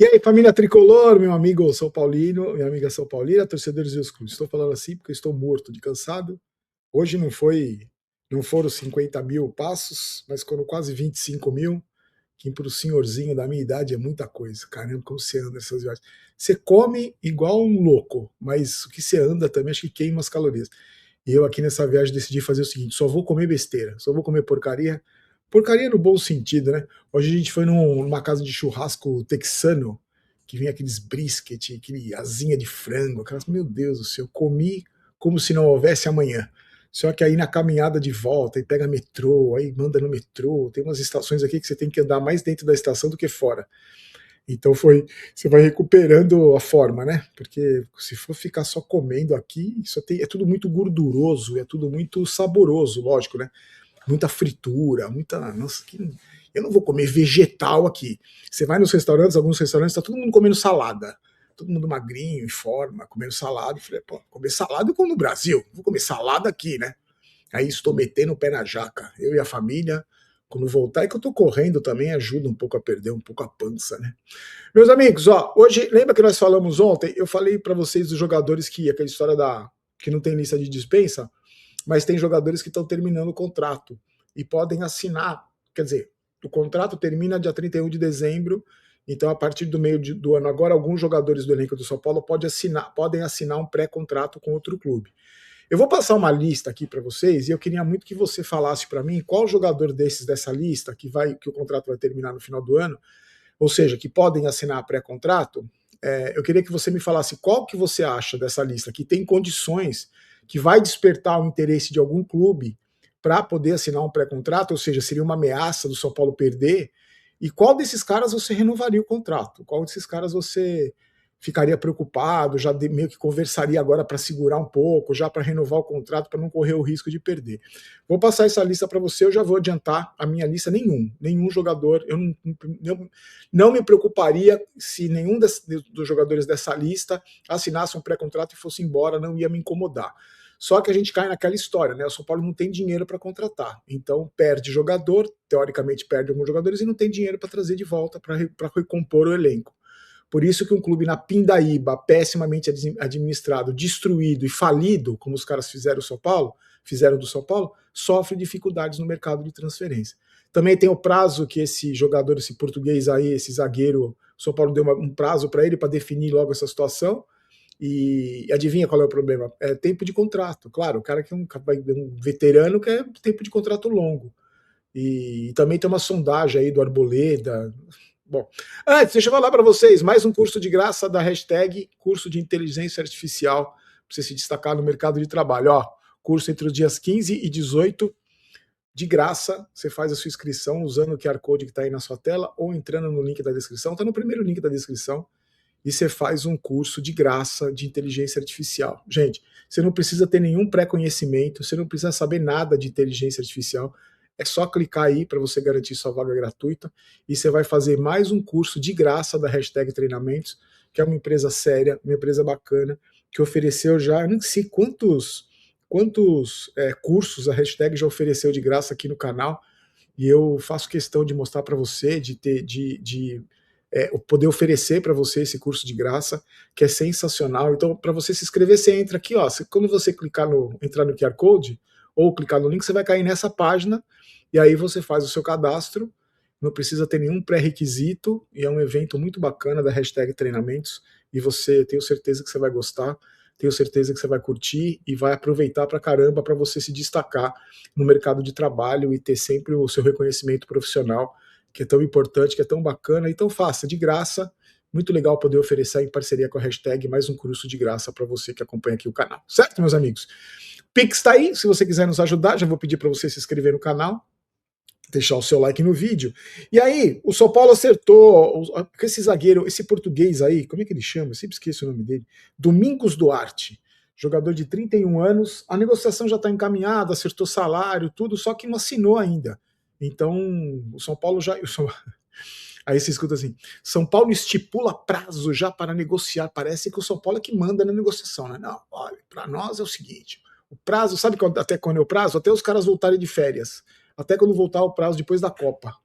E aí, família tricolor, meu amigo São Paulino, minha amiga São Paulina, torcedores e os clubes. Estou falando assim porque estou morto de cansado. Hoje não foram 50 mil passos, mas foram quase 25 mil, que para o senhorzinho da minha idade é muita coisa. Caramba, como você anda nessas viagens. Você come igual um louco, mas o que você anda também acho que queima as calorias. E eu aqui nessa viagem decidi fazer o seguinte: só vou comer besteira, só vou comer porcaria. Porcaria no bom sentido, né? Hoje a gente foi numa casa de churrasco texano, que vinha aqueles brisket, aquele asinha de frango, aquelas, meu Deus do céu, comi como se não houvesse amanhã. Só que aí na caminhada de volta, aí pega metrô, aí manda no metrô, tem umas estações aqui que você tem que andar mais dentro da estação do que fora. Então você vai recuperando a forma, né? Porque se for ficar só comendo aqui, é tudo muito gorduroso, é tudo muito saboroso, lógico, né? Muita fritura, muita. Nossa, eu não vou comer vegetal aqui. Você vai nos restaurantes, alguns restaurantes, tá todo mundo comendo salada. Todo mundo magrinho, em forma, comendo salada. Eu falei, pô, comer salada eu como no Brasil, vou comer salada aqui, né? Aí estou metendo o pé na jaca. Eu e a família, quando voltar, é que eu tô correndo também, ajuda um pouco a perder um pouco a pança, né? Meus amigos, ó, hoje, lembra que nós falamos ontem? Eu falei para vocês dos jogadores que, aquela história que não tem lista de dispensa, mas tem jogadores que estão terminando o contrato e podem assinar, quer dizer, o contrato termina dia 31 de dezembro, então a partir do meio do ano agora, alguns jogadores do elenco do São Paulo podem assinar um pré-contrato com outro clube. Eu vou passar uma lista aqui para vocês e eu queria muito que você falasse para mim qual jogador dessa lista que o contrato vai terminar no final do ano, ou seja, que podem assinar pré-contrato. Eu queria que você me falasse qual que você acha dessa lista que tem condições, que vai despertar o interesse de algum clube para poder assinar um pré-contrato, ou seja, seria uma ameaça do São Paulo perder, e qual desses caras você renovaria o contrato? Qual desses caras você ficaria preocupado, meio que conversaria agora para segurar um pouco, já para renovar o contrato, para não correr o risco de perder. Vou passar essa lista para você, eu já vou adiantar a minha lista, nenhum jogador, eu não me preocuparia se nenhum dos jogadores dessa lista assinasse um pré-contrato e fosse embora, não ia me incomodar. Só que a gente cai naquela história, né? O São Paulo não tem dinheiro para contratar, então perde jogador, teoricamente perde alguns jogadores e não tem dinheiro para trazer de volta para recompor o elenco. Por isso que um clube na Pindaíba, pessimamente administrado, destruído e falido, como os caras fizeram do São Paulo, sofre dificuldades no mercado de transferência. Também tem o prazo que esse jogador, esse português aí, esse zagueiro, o São Paulo deu um prazo para ele para definir logo essa situação. E adivinha qual é o problema? É tempo de contrato. Claro, o cara que é um veterano quer tempo de contrato longo. E também tem uma sondagem aí do Arboleda. Bom, antes, deixa eu falar para vocês, mais um curso de graça da hashtag curso de inteligência artificial, para você se destacar no mercado de trabalho. Ó, curso entre os dias 15 e 18, de graça, você faz a sua inscrição usando o QR Code que está aí na sua tela ou entrando no link da descrição, está no primeiro link da descrição, e você faz um curso de graça de inteligência artificial. Gente, você não precisa ter nenhum pré-conhecimento, você não precisa saber nada de inteligência artificial, é só clicar aí para você garantir sua vaga gratuita e você vai fazer mais um curso de graça da hashtag Treinamentos, que é uma empresa séria, uma empresa bacana, que ofereceu já, eu não sei quantos cursos a hashtag já ofereceu de graça aqui no canal, e eu faço questão de mostrar para você, poder oferecer para você esse curso de graça, que é sensacional. Então, para você se inscrever, você entra aqui, ó, quando você entrar no QR Code, ou clicar no link, você vai cair nessa página, e aí você faz o seu cadastro, não precisa ter nenhum pré-requisito, e é um evento muito bacana da hashtag Treinamentos, e tenho certeza que você vai gostar, tenho certeza que você vai curtir e vai aproveitar pra caramba para você se destacar no mercado de trabalho e ter sempre o seu reconhecimento profissional, que é tão importante, que é tão bacana, então faça, de graça, muito legal poder oferecer em parceria com a hashtag mais um curso de graça para você que acompanha aqui o canal, certo, meus amigos? Pix está aí, se você quiser nos ajudar, já vou pedir para você se inscrever no canal, deixar o seu like no vídeo. E aí, o São Paulo acertou, esse zagueiro, esse português aí, como é que ele chama? Eu sempre esqueço o nome dele. Domingos Duarte, jogador de 31 anos, a negociação já está encaminhada, acertou salário, tudo, só que não assinou ainda. Então, o São Paulo já... Aí você escuta assim, São Paulo estipula prazo já para negociar, parece que o São Paulo é que manda na negociação, né? Não, olha, para nós é o seguinte, o prazo, sabe até quando é o prazo? Até os caras voltarem de férias. Até quando voltar o prazo depois da Copa.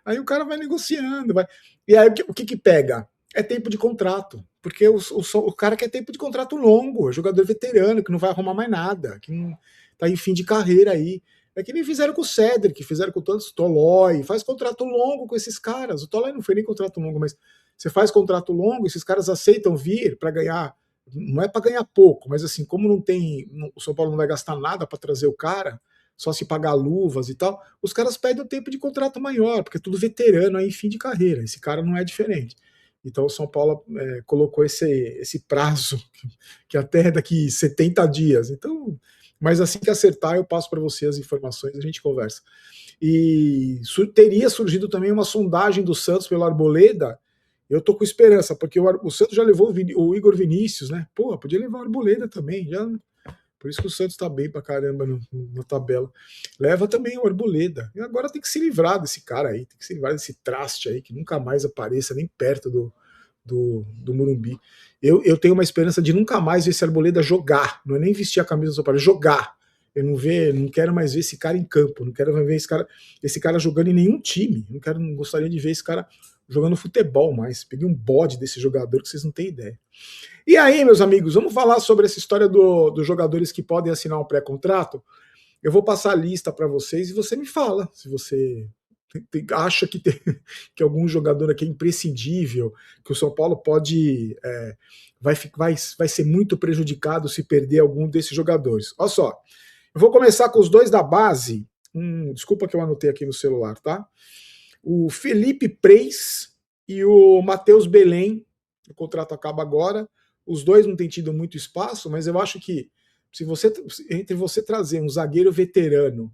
Aí o cara vai negociando, vai. E aí o que pega? É tempo de contrato. Porque o cara quer tempo de contrato longo, é jogador veterano, que não vai arrumar mais nada, que não, tá em fim de carreira aí. É que nem fizeram com o Cedric, fizeram com tantos Tolói, faz contrato longo com esses caras. O Tolói não foi nem contrato longo, mas você faz contrato longo, esses caras aceitam vir para ganhar, não é para ganhar pouco, mas assim, como não tem, o São Paulo não vai gastar nada para trazer o cara, só se pagar luvas e tal, os caras pedem um tempo de contrato maior, porque é tudo veterano aí em fim de carreira. Esse cara não é diferente. Então o São Paulo colocou esse prazo, que até é daqui 70 dias. Então, mas assim que acertar, eu passo para você as informações, a gente conversa. E teria surgido também uma sondagem do Santos pelo Arboleda. Eu tô com esperança, porque o Santos já levou o Igor Vinícius, né? Pô, podia levar o Arboleda também, já. Por isso que o Santos tá bem pra caramba na tabela. Leva também o Arboleda. E agora tem que se livrar desse cara aí, tem que se livrar desse traste aí, que nunca mais apareça nem perto do Morumbi. Eu tenho uma esperança de nunca mais ver esse Arboleda jogar, não é nem vestir a camisa do São Paulo, é jogar. Eu não quero mais ver esse cara em campo, não quero ver esse cara jogando em nenhum time. Não gostaria de ver esse cara jogando futebol mais. Peguei um bode desse jogador que vocês não têm ideia. E aí, meus amigos, vamos falar sobre essa história dos jogadores que podem assinar um pré-contrato? Eu vou passar a lista para vocês e você me fala se você acha que algum jogador aqui é imprescindível, que o São Paulo pode vai ser muito prejudicado se perder algum desses jogadores. Olha só, eu vou começar com os dois da base. Desculpa que eu anotei aqui no celular, tá? O Felipe Preis e o Matheus Belém. O contrato acaba agora. Os dois não têm tido muito espaço, mas eu acho que entre você trazer um zagueiro veterano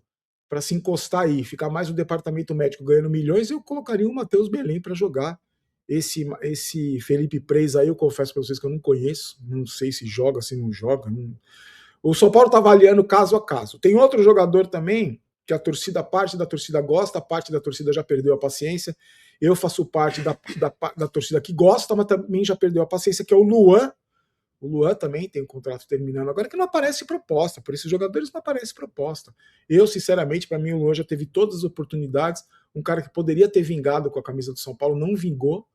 para se encostar aí, ficar mais no departamento médico ganhando milhões, eu colocaria o Matheus Belém para jogar. Esse Felipe Preis aí, eu confesso para vocês que eu não conheço, não sei se joga, se não joga. Não... O São Paulo está avaliando caso a caso. Tem outro jogador também que parte da torcida gosta, parte da torcida já perdeu a paciência. Eu faço parte da torcida que gosta, mas também já perdeu a paciência, que é o Luan. O Luan também tem um contrato terminando agora que não aparece proposta, por esses jogadores não aparece proposta. Eu, sinceramente, para mim, o Luan já teve todas as oportunidades. Um cara que poderia ter vingado com a camisa do São Paulo não vingou.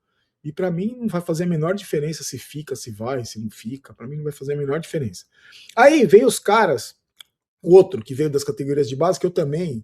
E para mim não vai fazer a menor diferença se fica, se vai, se não fica. Para mim não vai fazer a menor diferença. Aí vem os caras, o outro que veio das categorias de base, que eu também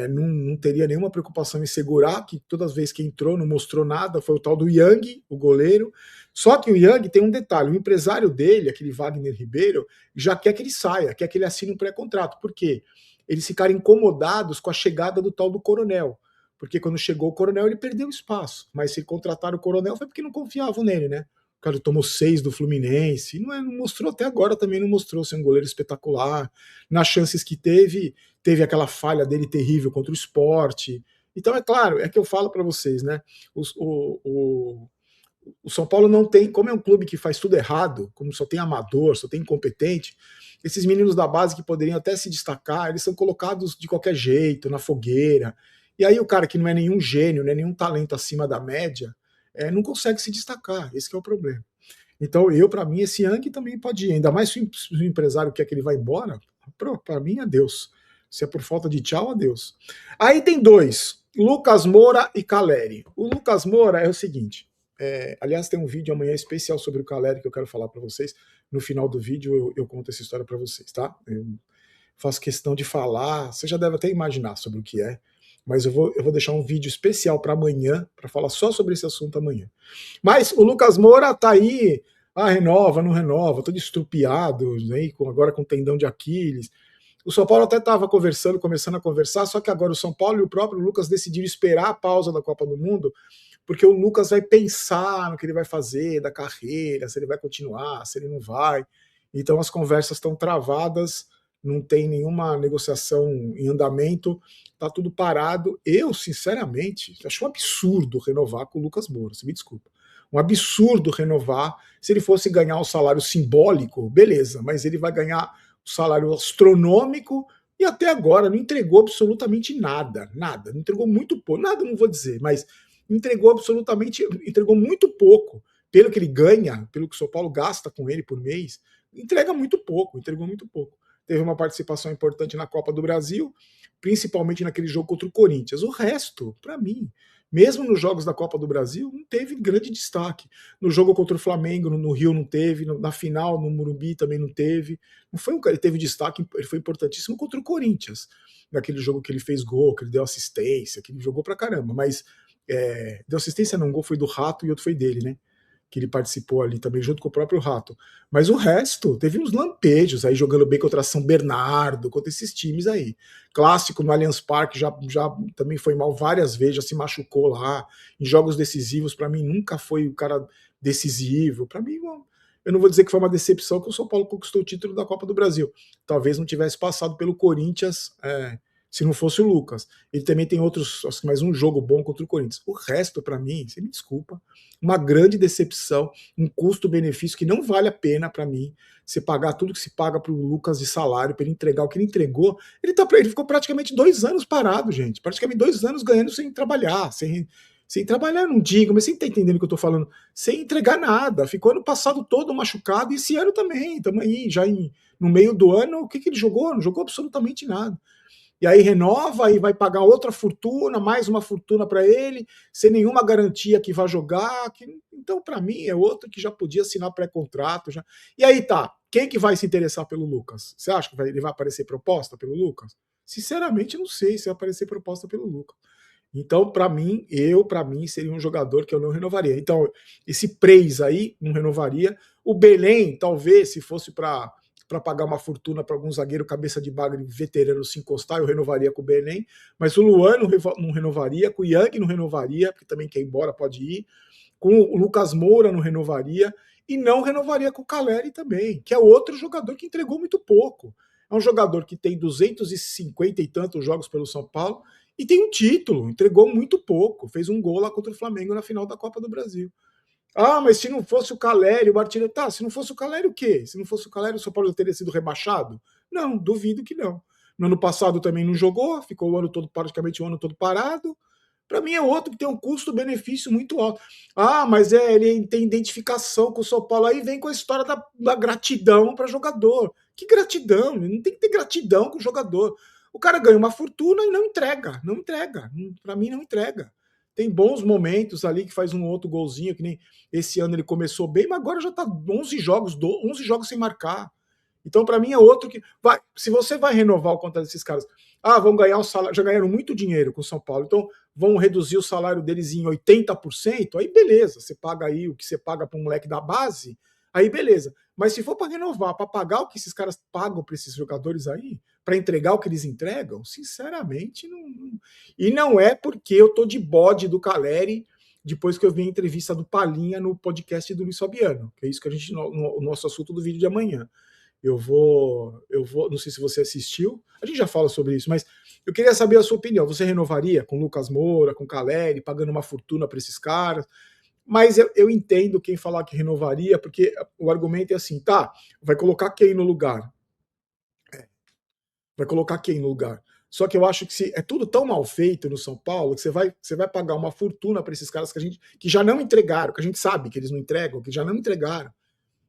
não teria nenhuma preocupação em segurar, que todas as vezes que entrou não mostrou nada, foi o tal do Yang, o goleiro. Só que o Yang tem um detalhe, o empresário dele, aquele Wagner Ribeiro, já quer que ele saia, quer que ele assine um pré-contrato. Por quê? Eles ficaram incomodados com a chegada do tal do Coronel. Porque quando chegou o Coronel, ele perdeu espaço. Mas se contrataram o Coronel foi porque não confiavam nele, né? O cara tomou 6 do Fluminense, não mostrou até agora, também não mostrou ser um goleiro espetacular. Nas chances que teve aquela falha dele terrível contra o Sport. Então, é claro, é que eu falo para vocês, né? O São Paulo não tem, como é um clube que faz tudo errado, como só tem amador, só tem incompetente, esses meninos da base que poderiam até se destacar, eles são colocados de qualquer jeito, na fogueira. E aí o cara que não é nenhum gênio, não é nenhum talento acima da média, não consegue se destacar. Esse que é o problema. Então, para mim, esse Yang também pode ir. Ainda mais se o empresário quer que ele vá embora, para mim, adeus. Se é por falta de tchau, adeus. Aí tem dois, Lucas Moura e Caleri. O Lucas Moura é o seguinte, aliás, tem um vídeo amanhã especial sobre o Caleri que eu quero falar para vocês. No final do vídeo eu conto essa história para vocês, tá? Eu faço questão de falar, você já deve até imaginar sobre o que é, mas eu vou deixar um vídeo especial para amanhã, para falar só sobre esse assunto amanhã. Mas o Lucas Moura tá aí, renova, não renova, todo estrupiado, né, agora com tendão de Aquiles. O São Paulo até estava começando a conversar, só que agora o São Paulo e o próprio Lucas decidiram esperar a pausa da Copa do Mundo, porque o Lucas vai pensar no que ele vai fazer da carreira, se ele vai continuar, se ele não vai. Então as conversas estão travadas, não tem nenhuma negociação em andamento, tá tudo parado. Eu, sinceramente, acho um absurdo renovar com o Lucas Moura, você me desculpa. Um absurdo renovar. Se ele fosse ganhar um salário simbólico, beleza, mas ele vai ganhar um salário astronômico e até agora não entregou absolutamente nada. Nada. Não entregou muito pouco. Nada, não vou dizer, mas entregou muito pouco. Pelo que ele ganha, pelo que o São Paulo gasta com ele por mês, entregou muito pouco. teve uma participação importante na Copa do Brasil, principalmente naquele jogo contra o Corinthians. O resto, para mim, mesmo nos jogos da Copa do Brasil, não teve grande destaque. No jogo contra o Flamengo, no Rio não teve, na final, no Morumbi também não teve. Não foi um cara, ele teve destaque, ele foi importantíssimo contra o Corinthians, naquele jogo que ele fez gol, que ele deu assistência, que ele jogou pra caramba, mas deu assistência não, um gol foi do Rato e outro foi dele, né? Que ele participou ali também junto com o próprio Rato. Mas o resto, teve uns lampejos aí jogando bem contra São Bernardo, contra esses times aí. Clássico no Allianz Parque já também foi mal várias vezes, já se machucou lá. Em jogos decisivos, para mim, nunca foi o cara decisivo. Para mim, eu não vou dizer que foi uma decepção que o São Paulo conquistou o título da Copa do Brasil. Talvez não tivesse passado pelo Corinthians se não fosse o Lucas. Ele também tem outros, acho que mais um jogo bom contra o Corinthians. O resto, para mim, você me desculpa, uma grande decepção, um custo-benefício que não vale a pena para mim. Você pagar tudo que se paga para o Lucas de salário, para ele entregar o que ele entregou. Ele ficou praticamente 2 anos parado, gente. Praticamente 2 anos ganhando sem trabalhar, sem trabalhar, não digo, mas você está entendendo o que eu estou falando? Sem entregar nada. Ficou ano passado todo machucado e esse ano também. Estamos aí, já no meio do ano, o que ele jogou? Não jogou absolutamente nada. E aí renova e vai pagar outra fortuna, mais uma fortuna para ele, sem nenhuma garantia que vai jogar. Então, para mim, é outro que já podia assinar pré-contrato. Já. E aí tá, quem que vai se interessar pelo Lucas? Você acha que ele vai aparecer proposta pelo Lucas? Sinceramente, não sei se vai aparecer proposta pelo Lucas. Então, para mim, seria um jogador que eu não renovaria. Então, esse Preis aí, não renovaria. O Belém, talvez, se fosse para pagar uma fortuna para algum zagueiro cabeça de bagre veterano se encostar, eu renovaria com o Belém. Mas o Luan não renovaria, com o Yang não renovaria, porque também quer ir embora, pode ir. Com o Lucas Moura não renovaria. E não renovaria com o Caleri também, que é outro jogador que entregou muito pouco. É um jogador que tem 250 e tantos jogos pelo São Paulo e tem um título, entregou muito pouco, fez um gol lá contra o Flamengo na final da Copa do Brasil. Ah, mas se não fosse o Caleri, o artilheiro. Tá, se não fosse o Caleri, o quê? Se não fosse o Caleri, o São Paulo teria sido rebaixado? Não, duvido que não. No ano passado também não jogou, ficou o ano todo, praticamente o ano todo parado. Para mim é outro que tem um custo-benefício muito alto. Ah, mas ele tem identificação com o São Paulo. Aí vem com a história da gratidão para jogador. Que gratidão? Não tem que ter gratidão com o jogador. O cara ganha uma fortuna e não entrega. Não entrega. Para mim, não entrega. Tem bons momentos ali que faz um outro golzinho, que nem esse ano ele começou bem, mas agora já tá 11 jogos sem marcar. Então, para mim, é outro que. Se você vai renovar o contrato desses caras, vão ganhar o salário, já ganharam muito dinheiro com o São Paulo, então vão reduzir o salário deles em 80%, aí beleza, você paga aí o que você paga para um moleque da base, aí beleza. Mas se for para renovar, para pagar o que esses caras pagam para esses jogadores aí, para entregar o que eles entregam, sinceramente, não. E não é porque eu tô de bode do Caleri depois que eu vi a entrevista do Palinha no podcast do Luiz Fabiano, que é isso que a gente, o nosso assunto do vídeo de amanhã. Eu vou, não sei se você assistiu, a gente já fala sobre isso, mas eu queria saber a sua opinião. Você renovaria com Lucas Moura, com Caleri, pagando uma fortuna para esses caras? Mas eu entendo quem falar que renovaria, porque o argumento é assim, tá, vai colocar quem no lugar? Vai colocar quem no lugar? Só que eu acho que é tudo tão mal feito no São Paulo que você vai pagar uma fortuna para esses caras que já não entregaram, que a gente sabe que eles não entregam, que já não entregaram.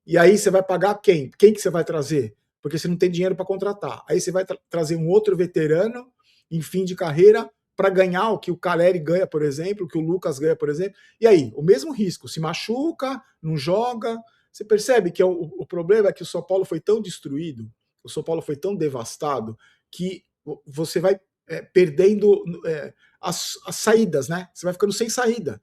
E aí você vai pagar quem? Quem que você vai trazer? Porque você não tem dinheiro para contratar. Aí você vai trazer um outro veterano em fim de carreira para ganhar o que o Caleri ganha, por exemplo, o que o Lucas ganha, por exemplo. E aí, o mesmo risco. Se machuca, não joga. Você percebe que o problema é que o São Paulo foi tão destruído, o São Paulo foi tão devastado, que você vai perdendo as saídas, né? Você vai ficando sem saída.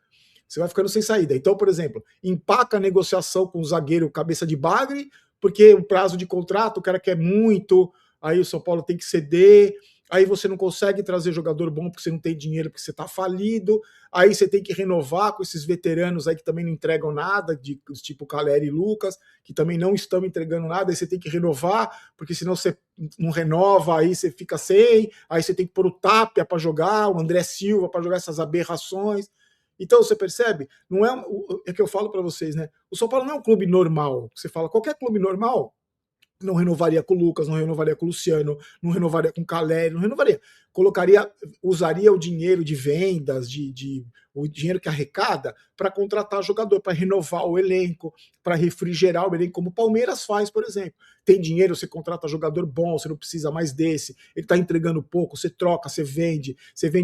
Você vai ficando sem saída. Então, por exemplo, empaca a negociação com o zagueiro cabeça de bagre, porque o prazo de contrato, o cara quer muito, aí o São Paulo tem que ceder, aí você não consegue trazer jogador bom porque você não tem dinheiro, porque você está falido, aí você tem que renovar com esses veteranos aí que também não entregam nada, tipo Caleri e Lucas, que também não estão entregando nada, aí você tem que renovar, porque senão você não renova, aí você fica sem, aí você tem que pôr o Tapia para jogar, o André Silva para jogar essas aberrações. Então, você percebe? Não é que eu falo para vocês, né? O São Paulo não é um clube normal. Você fala, qualquer clube normal não renovaria com o Lucas, não renovaria com o Luciano, não renovaria com o Caleri, não renovaria. Usaria o dinheiro de vendas, o dinheiro que arrecada para contratar jogador, para renovar o elenco, para refrigerar o elenco, como o Palmeiras faz, por exemplo. Tem dinheiro, você contrata jogador bom, você não precisa mais desse, ele está entregando pouco, você troca, você vende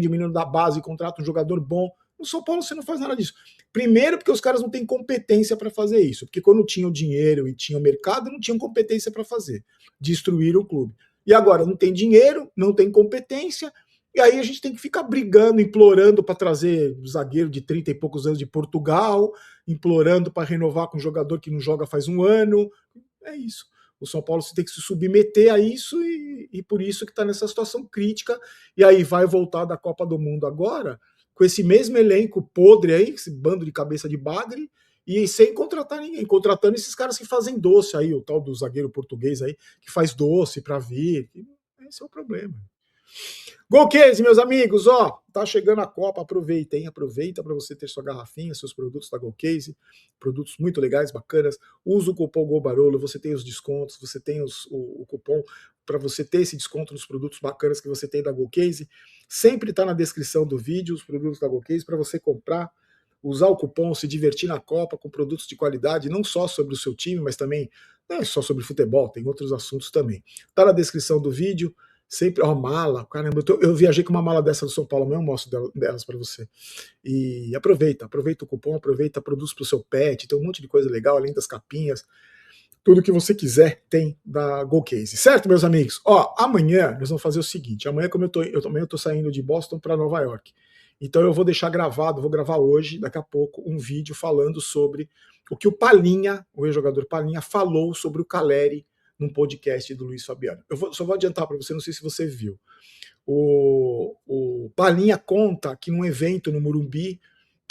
o menino da base e contrata um jogador bom. No São Paulo você não faz nada disso. Primeiro porque os caras não têm competência para fazer isso, porque quando tinham dinheiro e tinham mercado, não tinham competência para fazer. Destruíram o clube. E agora não tem dinheiro, não tem competência, e aí a gente tem que ficar brigando, implorando para trazer zagueiro de 30 e poucos anos de Portugal, implorando para renovar com um jogador que não joga faz um ano. É isso. O São Paulo tem que se submeter a isso e por isso que está nessa situação crítica. E aí vai voltar da Copa do Mundo agora com esse mesmo elenco podre aí, esse bando de cabeça de bagre, e sem contratar ninguém, contratando esses caras que fazem doce aí, o tal do zagueiro português aí, que faz doce para vir. Esse é o problema. Golcase, meus amigos, ó, tá chegando a Copa, aproveita, hein? Aproveita para você ter sua garrafinha, seus produtos da Golcase, produtos muito legais, bacanas. Usa o cupom GOLBAROLO, você tem os descontos, você tem o cupom para você ter esse desconto nos produtos bacanas que você tem da Golcase. Sempre está na descrição do vídeo os produtos da Golcase para você comprar, usar o cupom, se divertir na Copa com produtos de qualidade, não só sobre o seu time, mas também não é só sobre futebol, tem outros assuntos também. Tá na descrição do vídeo. Sempre, ó, mala, caramba, eu viajei com uma mala dessa do São Paulo, eu mostro delas para você. E aproveita o cupom, aproveita, produz para o seu pet, tem um monte de coisa legal, além das capinhas. Tudo que você quiser tem da Golcase, certo, meus amigos? Ó, amanhã nós vamos fazer o seguinte: amanhã, como eu tô saindo de Boston para Nova York. Então eu vou deixar gravado, vou gravar hoje, daqui a pouco, um vídeo falando sobre o que o Palinha, o ex-jogador Palinha, falou sobre o Caleri num podcast do Luiz Fabiano. Só vou adiantar para você, não sei se você viu. O Palinha conta que num evento no Morumbi,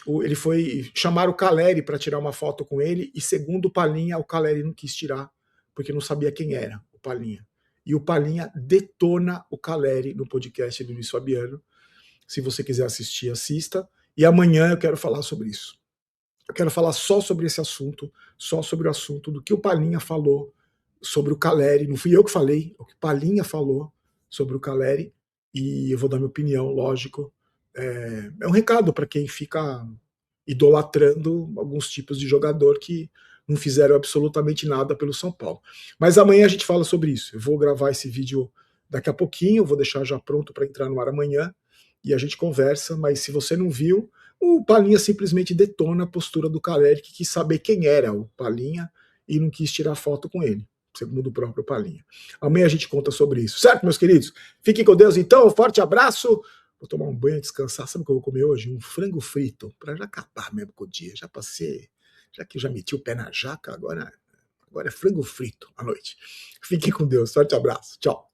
ele foi chamar o Caleri para tirar uma foto com ele, e segundo o Palinha, o Caleri não quis tirar, porque não sabia quem era o Palinha. E o Palinha detona o Caleri no podcast do Luiz Fabiano. Se você quiser assistir, assista. E amanhã eu quero falar sobre isso. Eu quero falar só sobre esse assunto, só sobre o assunto do que o Palinha falou sobre o Caleri. Não fui eu que falei, o que Palinha falou sobre o Caleri, e eu vou dar minha opinião, lógico. É um recado para quem fica idolatrando alguns tipos de jogador que não fizeram absolutamente nada pelo São Paulo. Mas amanhã a gente fala sobre isso. Eu vou gravar esse vídeo daqui a pouquinho, vou deixar já pronto para entrar no ar amanhã, e a gente conversa, mas se você não viu, o Palinha simplesmente detona a postura do Caleri, que quis saber quem era o Palinha e não quis tirar foto com ele, segundo o próprio Palinha. Amanhã a gente conta sobre isso, certo, meus queridos? Fiquem com Deus então, um forte abraço. Vou tomar um banho, descansar. Sabe o que eu vou comer hoje? Um frango frito, para já acabar mesmo com o dia. Já passei, já que eu já meti o pé na jaca, agora é frango frito à noite. Fiquem com Deus, forte abraço, tchau.